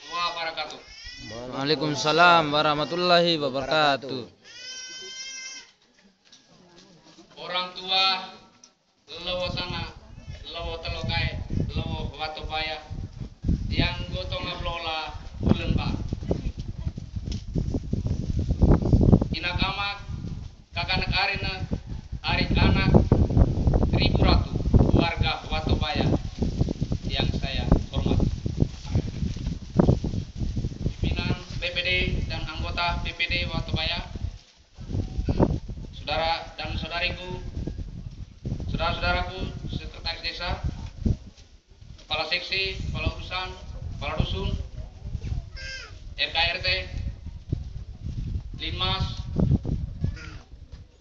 wabarakatuh. Waalaikumsalam warahmatullahi wabarakatuh. Orang tua lewo sana, lewo telokai, lewo watobaya yang gotong ablola bulan ba. Inak amak, kakanak arina, arik anak, ribu ratu warga Watobaya yang saya hormati. Pimpinan BPD dan anggota BPD Watobaya, saudara dan saudariku, saudara-saudaraku, sekretaris desa, kepala seksi, kepala urusan, kepala dusun, RKRT, Linmas,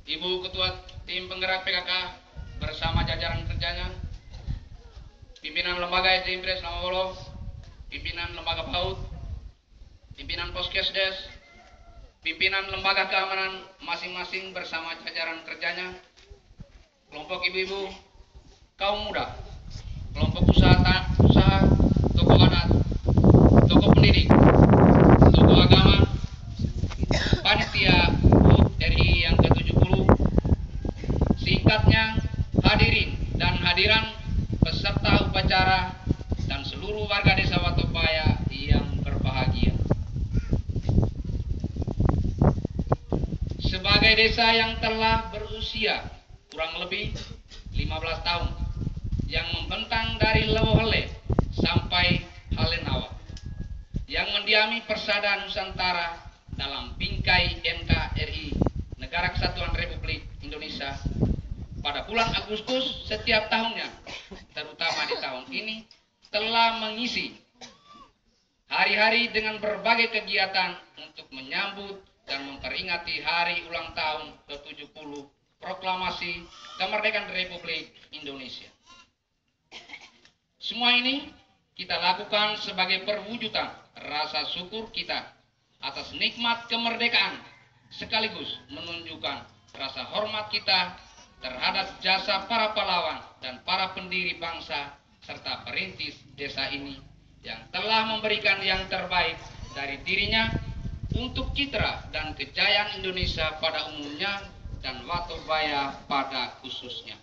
Ibu Ketua Tim Penggerak PKK bersama jajaran kerjanya, pimpinan lembaga SD Impres Namawolo, pimpinan lembaga PAUD, pimpinan Poskesdes, pimpinan lembaga keamanan masing-masing bersama jajaran kerjanya, kelompok ibu-ibu, kaum muda, kelompok usaha, tokoh adat, tokoh pendidik, tokoh agama, panitia RI yang ke-70, singkatnya hadirin dan hadiran peserta upacara dan seluruh warga desa Watobaya yang berbahagia. Sebagai desa yang telah berusia kurang lebih 15 tahun, yang membentang dari Lewohele sampai Halenawa, yang mendiami persada Nusantara dalam bingkai NKRI, Negara Kesatuan Republik Indonesia, pada bulan Agustus setiap tahunnya, terutama di tahun ini, telah mengisi hari-hari dengan berbagai kegiatan untuk menyambut dan memperingati hari ulang tahun ke-70 Proklamasi Kemerdekaan Republik Indonesia. Semua ini kita lakukan sebagai perwujudan rasa syukur kita atas nikmat kemerdekaan, sekaligus menunjukkan rasa hormat kita terhadap jasa para pahlawan dan para pendiri bangsa serta perintis desa ini yang telah memberikan yang terbaik dari dirinya untuk citra dan kejayaan Indonesia pada umumnya dan Watobaya pada khususnya.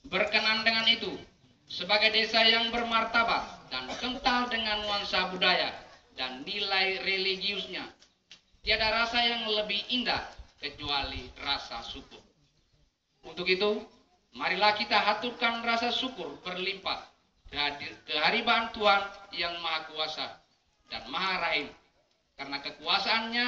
Berkenan dengan itu, sebagai desa yang bermartabat dan kental dengan nuansa budaya dan nilai religiusnya, tiada rasa yang lebih indah kecuali rasa syukur. Untuk itu, marilah kita haturkan rasa syukur berlimpah kehadiran Tuhan yang Maha Kuasa dan Maha Rahim, karena kekuasaannya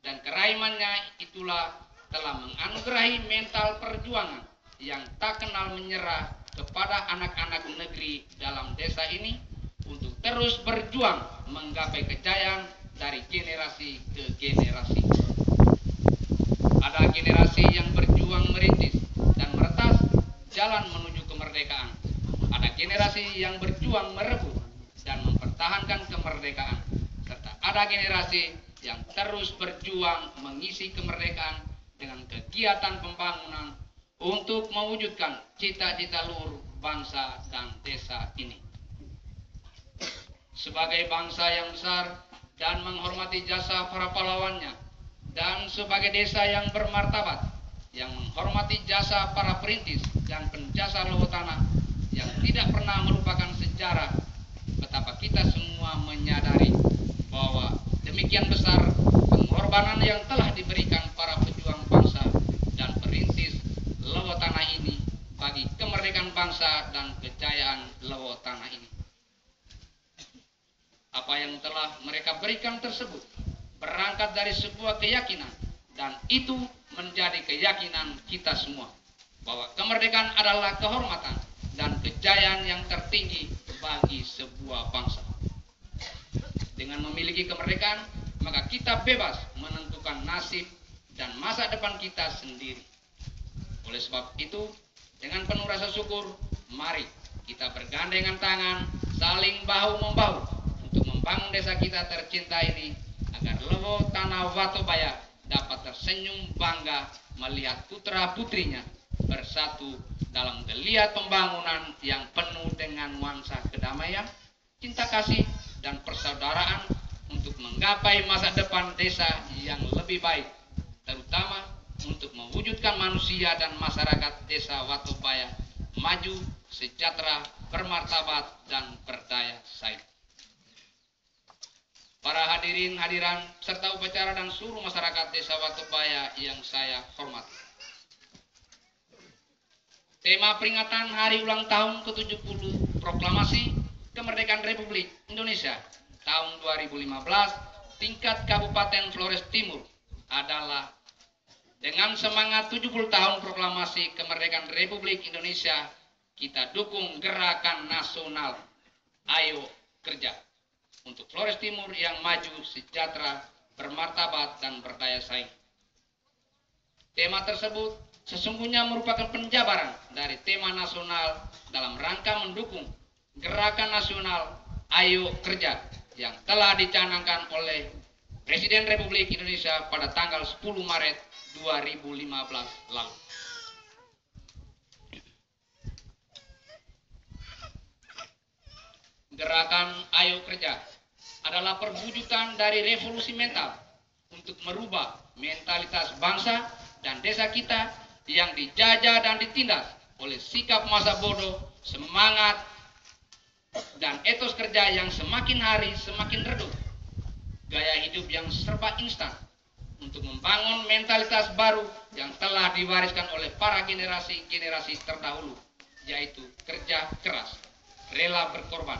dan kerahimannya itulah telah menganugerahi mental perjuangan yang tak kenal menyerah kepada anak-anak negeri dalam desa ini untuk terus berjuang menggapai kejayaan dari generasi ke generasi. Ada generasi yang berjuang merintis dan meretas jalan menuju kemerdekaan. Ada generasi yang berjuang merebut dan mempertahankan kemerdekaan. Serta ada generasi yang terus berjuang mengisi kemerdekaan dengan kegiatan pembangunan untuk mewujudkan cita-cita luhur bangsa dan desa ini. Sebagai bangsa yang besar dan menghormati jasa para pahlawannya, dan sebagai desa yang bermartabat, yang menghormati jasa para perintis dan penjasa luhur tanah, yang tidak pernah melupakan sejarah, betapa kita semua menyadari bahwa demikian besar pengorbanan yang telah diberikan para pejuang bangsa dan perintis luhur tanah ini bagi kemerdekaan bangsa dan kejayaan luhur tanah ini. Apa yang telah mereka berikan tersebut berangkat dari sebuah keyakinan, dan itu menjadi keyakinan kita semua, bahwa kemerdekaan adalah kehormatan dan kejayaan yang tertinggi bagi sebuah bangsa. Dengan memiliki kemerdekaan, maka kita bebas menentukan nasib dan masa depan kita sendiri. Oleh sebab itu, dengan penuh rasa syukur, mari kita bergandengan tangan, saling bahu-membahu untuk membangun desa kita tercinta ini, agar luhur tanah Watobaya dapat tersenyum bangga melihat putra-putrinya bersatu dalam geliat pembangunan yang penuh dengan nuansa kedamaian, cinta kasih, dan persaudaraan untuk menggapai masa depan desa yang lebih baik, terutama untuk mewujudkan manusia dan masyarakat desa Watubaya maju, sejahtera, bermartabat, dan berdaya saing. Para hadirin hadiran serta upacara dan seluruh masyarakat desa Watubaya yang saya hormati. Tema peringatan hari ulang tahun ke-70 Proklamasi Kemerdekaan Republik Indonesia tahun 2015 tingkat Kabupaten Flores Timur adalah dengan semangat 70 tahun Proklamasi Kemerdekaan Republik Indonesia, kita dukung gerakan nasional Ayo Kerja untuk Flores Timur yang maju, sejahtera, bermartabat, dan berdaya saing. Tema tersebut sesungguhnya merupakan penjabaran dari tema nasional dalam rangka mendukung gerakan nasional Ayo Kerja yang telah dicanangkan oleh Presiden Republik Indonesia pada tanggal 10 Maret 2015 lalu. Gerakan Ayo Kerja adalah perwujudan dari revolusi mental untuk merubah mentalitas bangsa dan desa kita yang dijajah dan ditindas oleh sikap masa bodoh, semangat, dan etos kerja yang semakin hari semakin redup, gaya hidup yang serba instan, untuk membangun mentalitas baru yang telah diwariskan oleh para generasi-generasi terdahulu, yaitu kerja keras, rela berkorban,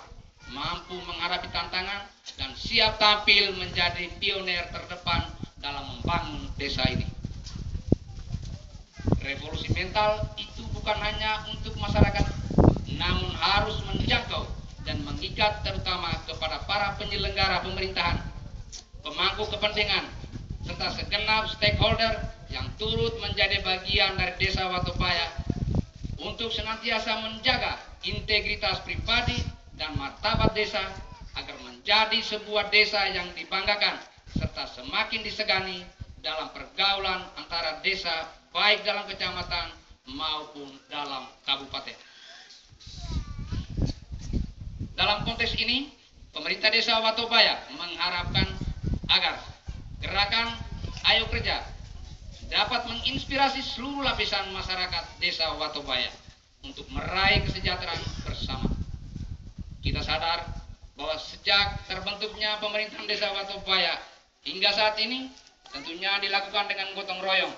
mampu menghadapi tantangan, dan siap tampil menjadi pionir terdepan dalam membangun desa ini. Revolusi mental itu bukan hanya untuk masyarakat, namun harus menjangkau dan mengikat terutama kepada para penyelenggara pemerintahan, pemangku kepentingan, serta segenap stakeholder yang turut menjadi bagian dari desa Watubaya untuk senantiasa menjaga integritas pribadi dan martabat desa agar menjadi sebuah desa yang dibanggakan serta semakin disegani dalam pergaulan antara desa baik dalam kecamatan maupun dalam kabupaten. Dalam konteks ini, pemerintah desa Watubaya mengharapkan agar gerakan Ayo Kerja dapat menginspirasi seluruh lapisan masyarakat desa Watubaya untuk meraih kesejahteraan bersama. Kita sadar bahwa sejak terbentuknya pemerintahan desa Watubaya hingga saat ini tentunya dilakukan dengan gotong royong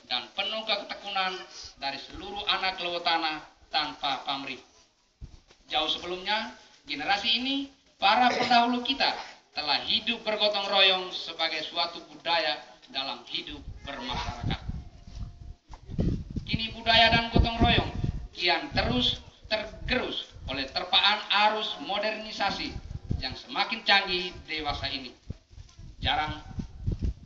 dan penuh ketekunan dari seluruh anak Lewotana tanpa pamrih. Jauh sebelumnya, generasi ini, para pendahulu kita telah hidup bergotong royong sebagai suatu budaya dalam hidup bermasyarakat. Kini budaya dan gotong royong kian terus tergerus oleh terpaan arus modernisasi yang semakin canggih dewasa ini. Jarang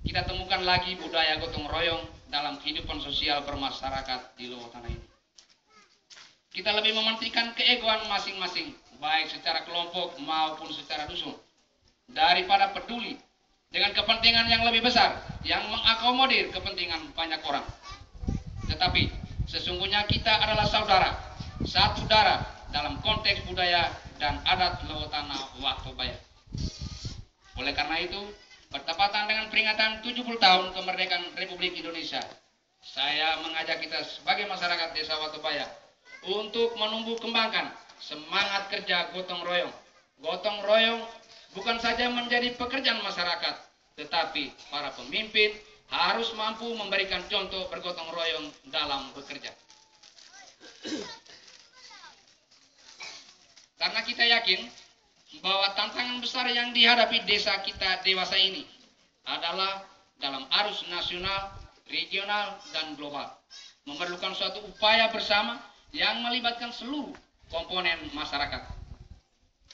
kita temukan lagi budaya gotong royong dalam kehidupan sosial bermasyarakat di Lewotana ini. Kita lebih mementingkan keegoan masing-masing, baik secara kelompok maupun secara dusun, daripada peduli dengan kepentingan yang lebih besar yang mengakomodir kepentingan banyak orang. Tetapi sesungguhnya kita adalah saudara, satu darah dalam konteks budaya dan adat Lewotana Watubaya. Oleh karena itu, bertepatan dengan peringatan 70 tahun kemerdekaan Republik Indonesia, saya mengajak kita sebagai masyarakat desa Watubaya untuk menumbuh kembangkan semangat kerja gotong royong. Gotong royong bukan saja menjadi pekerjaan masyarakat, tetapi para pemimpin harus mampu memberikan contoh bergotong royong dalam bekerja. Karena kita yakin bahwa tantangan besar yang dihadapi desa kita dewasa ini adalah dalam arus nasional, regional, dan global. Memerlukan suatu upaya bersama yang melibatkan seluruh komponen masyarakat.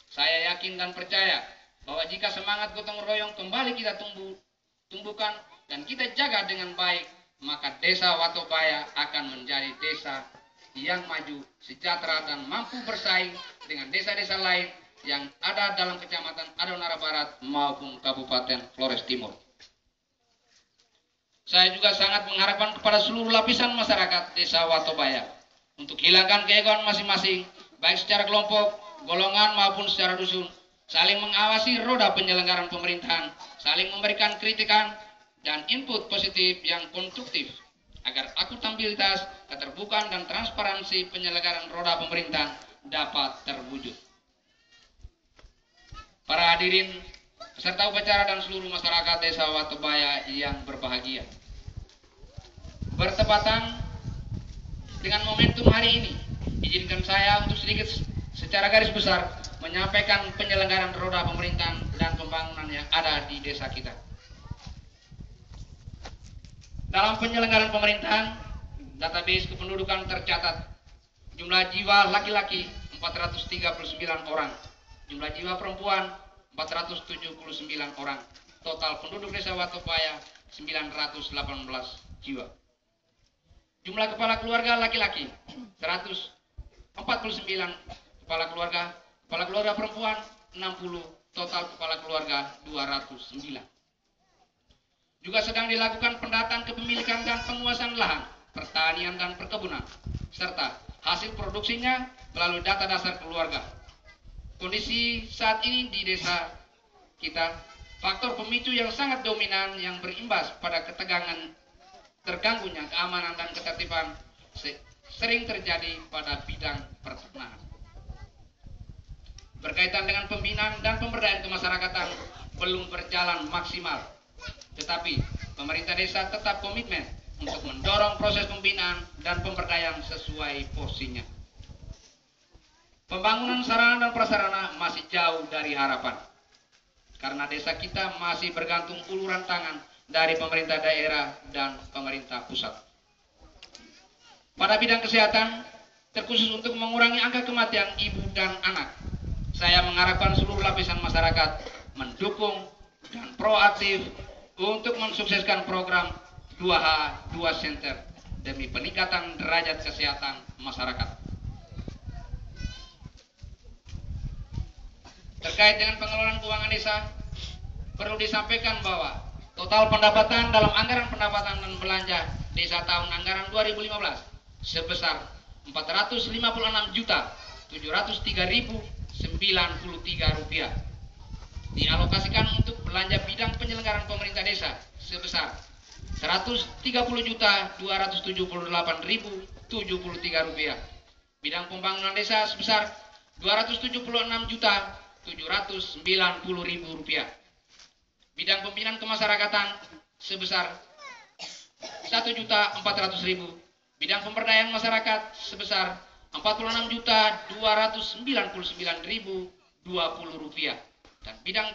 Saya yakin dan percaya bahwa jika semangat gotong royong kembali kita tumbuhkan dan kita jaga dengan baik, maka desa Watubaya akan menjadi desa yang maju, sejahtera, dan mampu bersaing dengan desa-desa lain yang ada dalam kecamatan Adonara Barat maupun Kabupaten Flores Timur. Saya juga sangat mengharapkan kepada seluruh lapisan masyarakat desa Watubaya untuk hilangkan keegoan masing-masing, baik secara kelompok, golongan maupun secara dusun, saling mengawasi roda penyelenggaraan pemerintahan, saling memberikan kritikan dan input positif yang konstruktif, agar akuntabilitas, keterbukaan, dan transparansi penyelenggaraan roda pemerintahan dapat terwujud. Para hadirin, peserta upacara dan seluruh masyarakat Desa Watubaya yang berbahagia. Bertepatan dengan momentum hari ini, izinkan saya untuk sedikit secara garis besar menyampaikan penyelenggaraan roda pemerintahan dan pembangunan yang ada di desa kita. Dalam penyelenggaraan pemerintahan, database kependudukan tercatat jumlah jiwa laki-laki 439 orang, jumlah jiwa perempuan 479 orang, total penduduk desa Watubaya 918 jiwa. Jumlah kepala keluarga laki-laki 149 kepala keluarga perempuan 60, total kepala keluarga 209. Juga sedang dilakukan pendataan kepemilikan dan penguasaan lahan, pertanian dan perkebunan, serta hasil produksinya melalui data dasar keluarga. Kondisi saat ini di desa kita, faktor pemicu yang sangat dominan yang berimbas pada ketegangan, terganggunya keamanan dan ketertiban sering terjadi pada bidang pertanahan. Berkaitan dengan pembinaan dan pemberdayaan kemasyarakatan belum berjalan maksimal, tetapi pemerintah desa tetap komitmen untuk mendorong proses pembinaan dan pemberdayaan sesuai porsinya. Pembangunan sarana dan prasarana masih jauh dari harapan, karena desa kita masih bergantung uluran tangan dari pemerintah daerah dan pemerintah pusat. Pada bidang kesehatan, terkhusus untuk mengurangi angka kematian ibu dan anak, saya mengharapkan seluruh lapisan masyarakat mendukung dan proaktif untuk mensukseskan program 2H 2 Center demi peningkatan derajat kesehatan masyarakat. Terkait dengan pengelolaan keuangan desa, perlu disampaikan bahwa total pendapatan dalam anggaran pendapatan dan belanja desa tahun anggaran 2015 sebesar Rp456.703.093 dialokasikan untuk belanja bidang penyelenggaraan pemerintah desa sebesar Rp130.278.073, bidang pembangunan desa sebesar Rp276.790.000, bidang pembinaan kemasyarakatan sebesar Rp1.400.000, bidang pemberdayaan masyarakat sebesar Rp46.299.020, dan bidang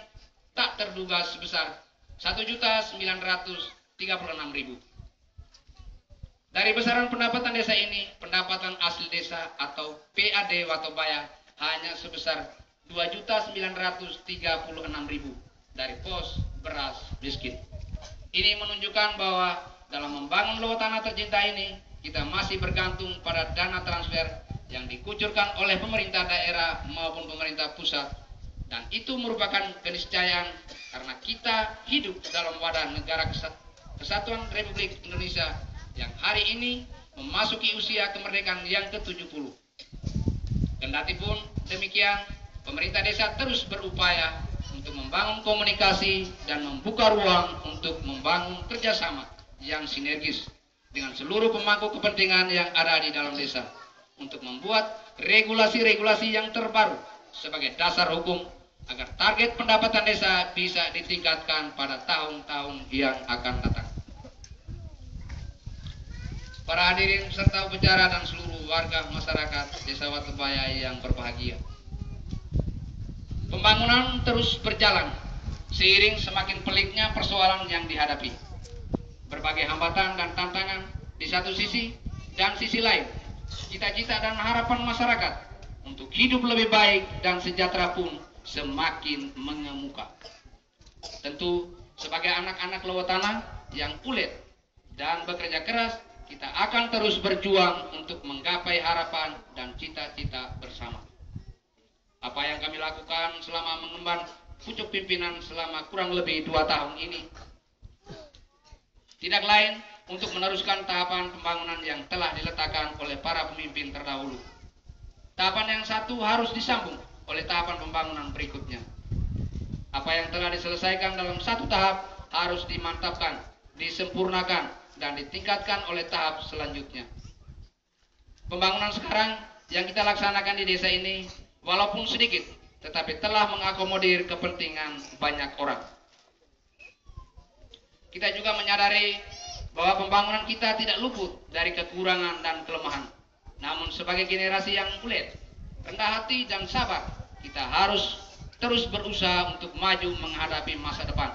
tak terduga sebesar Rp1.936.000. Dari besaran pendapatan desa ini, pendapatan asli desa atau PAD Watubaya hanya sebesar Rp2.936.000 dari pos beras miskin. Ini menunjukkan bahwa dalam membangun bawah tanah tercinta ini, kita masih bergantung pada dana transfer yang dikucurkan oleh pemerintah daerah maupun pemerintah pusat, dan itu merupakan keniscayaan karena kita hidup dalam wadah negara kesatuan Republik Indonesia yang hari ini memasuki usia kemerdekaan yang ke-70. Kendatipun demikian, pemerintah desa terus berupaya untuk membangun komunikasi dan membuka ruang untuk membangun kerjasama yang sinergis dengan seluruh pemangku kepentingan yang ada di dalam desa untuk membuat regulasi-regulasi yang terbaru sebagai dasar hukum agar target pendapatan desa bisa ditingkatkan pada tahun-tahun yang akan datang. Para hadirin serta upacara dan seluruh warga masyarakat Desa Watubaya yang berbahagia. Pembangunan terus berjalan seiring semakin peliknya persoalan yang dihadapi. Berbagai hambatan dan tantangan di satu sisi dan sisi lain, cita-cita dan harapan masyarakat untuk hidup lebih baik dan sejahtera pun semakin mengemuka. Tentu sebagai anak-anak bawah tanah yang ulet dan bekerja keras, kita akan terus berjuang untuk menggapai harapan dan cita-cita bersama. Apa yang kami lakukan selama mengemban pucuk pimpinan selama kurang lebih 2 tahun ini tidak lain untuk meneruskan tahapan pembangunan yang telah diletakkan oleh para pemimpin terdahulu. Tahapan yang satu harus disambung oleh tahapan pembangunan berikutnya. Apa yang telah diselesaikan dalam satu tahap harus dimantapkan, disempurnakan, dan ditingkatkan oleh tahap selanjutnya. Pembangunan sekarang yang kita laksanakan di desa ini, walaupun sedikit, tetapi telah mengakomodir kepentingan banyak orang. Kita juga menyadari bahwa pembangunan kita tidak luput dari kekurangan dan kelemahan. Namun sebagai generasi yang kulit, rendah hati dan sabar, kita harus terus berusaha untuk maju menghadapi masa depan.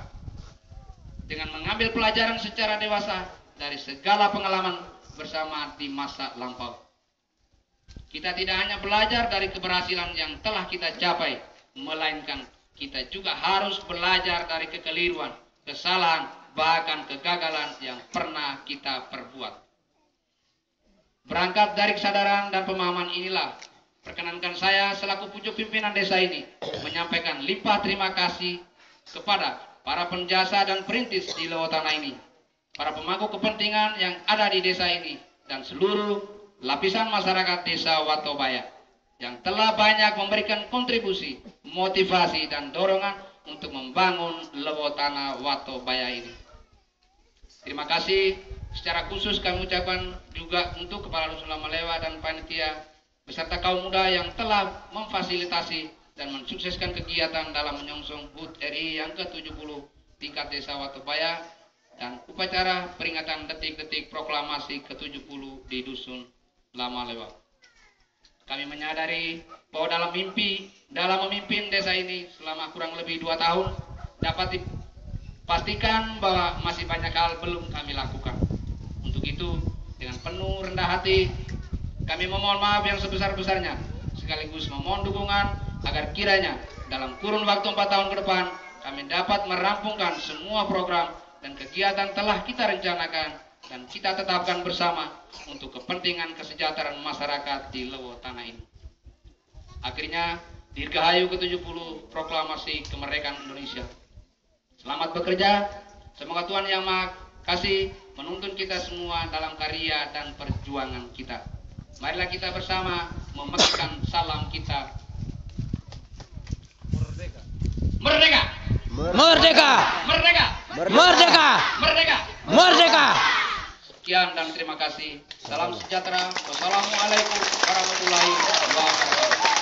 Dengan mengambil pelajaran secara dewasa dari segala pengalaman bersama di masa lampau. Kita tidak hanya belajar dari keberhasilan yang telah kita capai, melainkan kita juga harus belajar dari kekeliruan, kesalahan, bahkan kegagalan yang pernah kita perbuat. Berangkat dari kesadaran dan pemahaman inilah, perkenankan saya selaku pucuk pimpinan desa ini menyampaikan limpah terima kasih kepada para penjasa dan perintis di Lewotana ini, para pemangku kepentingan yang ada di desa ini, dan seluruh lapisan masyarakat desa Watobaya yang telah banyak memberikan kontribusi, motivasi, dan dorongan untuk membangun Lewotana Watobaya ini. Terima kasih secara khusus kami ucapkan juga untuk Kepala Dusun Lamalewa dan panitia beserta kaum muda yang telah memfasilitasi dan mensukseskan kegiatan dalam menyongsong HUT RI yang ke-70 tingkat desa Watobaya dan upacara peringatan detik-detik proklamasi ke-70 di Dusun Lamalewa. Kami menyadari bahwa dalam memimpin desa ini selama kurang lebih 2 tahun dapat dipastikan bahwa masih banyak hal belum kami lakukan. Untuk itu, dengan penuh rendah hati, kami memohon maaf yang sebesar-besarnya, sekaligus memohon dukungan agar kiranya dalam kurun waktu 4 tahun ke depan, kami dapat merampungkan semua program dan kegiatan telah kita rencanakan dan kita tetapkan bersama untuk kepentingan kesejahteraan masyarakat di Lewotana ini. Akhirnya, Dirgahayu ke-70 Proklamasi Kemerdekaan Indonesia. Selamat bekerja, semoga Tuhan Yang Maha Kasih menuntun kita semua dalam karya dan perjuangan kita. Marilah kita bersama memegang salam kita. Merdeka! Merdeka! Merdeka! Merdeka! Merdeka! Merdeka! Merdeka! Sekian dan terima kasih. Salam sejahtera. Wassalamualaikum warahmatullahi wabarakatuh.